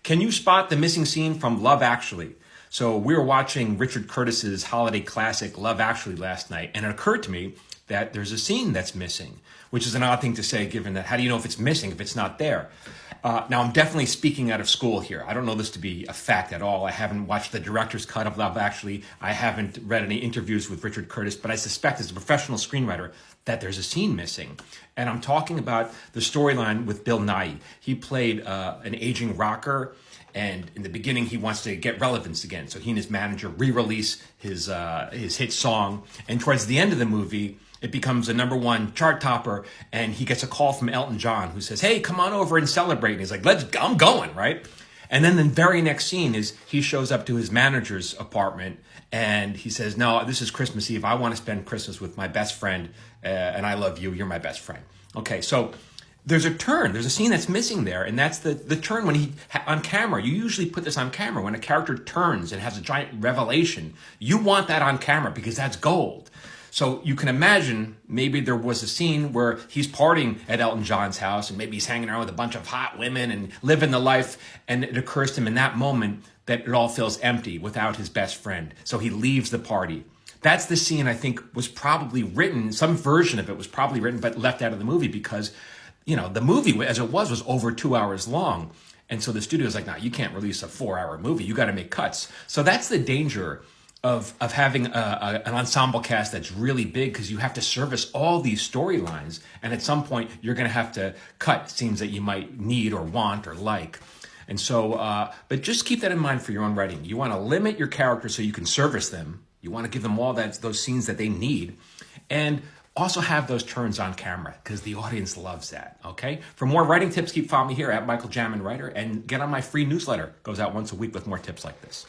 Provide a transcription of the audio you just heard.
Can you spot the missing scene from Love Actually? So we were watching Richard Curtis's holiday classic Love Actually last night, and it occurred to me that there's a scene that's missing, which is an odd thing to say given that how do you know if it's missing if it's not there? Now, I'm definitely speaking out of school here. I don't know this to be a fact at all. I haven't watched the director's cut of Love Actually. I haven't read any interviews with Richard Curtis, but I suspect as a professional screenwriter that there's a scene missing. And I'm talking about the storyline with Bill Nighy. He played an aging rocker, and in the beginning, he wants to get relevance again. So he and his manager re-release his hit song. And towards the end of the movie, it becomes a #1 chart topper, and he gets a call from Elton John who says, "Hey, come on over and celebrate." And he's like, I'm going, right? And then the very next scene is he shows up to his manager's apartment, and he says, "No, this is Christmas Eve. I want to spend Christmas with my best friend, and I love you. You're my best friend." Okay, so there's a turn. There's a scene that's missing there, and that's the turn when he, on camera, you usually put this on camera. When a character turns and has a giant revelation, you want that on camera because that's gold. So you can imagine maybe there was a scene where he's partying at Elton John's house and maybe he's hanging around with a bunch of hot women and living the life, and it occurs to him in that moment that it all feels empty without his best friend. So he leaves the party. That's the scene I think was probably written, some version of it was probably written but left out of the movie because, the movie as it was over 2 hours long. And so the studio's like, "No, you can't release a 4-hour movie. You got to make cuts." So that's the danger of having an ensemble cast that's really big because you have to service all these storylines. And at some point, you're going to have to cut scenes that you might need or want or like. And so, but just keep that in mind for your own writing. You want to limit your characters so you can service them. You want to give them all those scenes that they need. And also have those turns on camera because the audience loves that, okay? For more writing tips, keep following me here at Michael Jamin Writer and get on my free newsletter. It goes out once a week with more tips like this.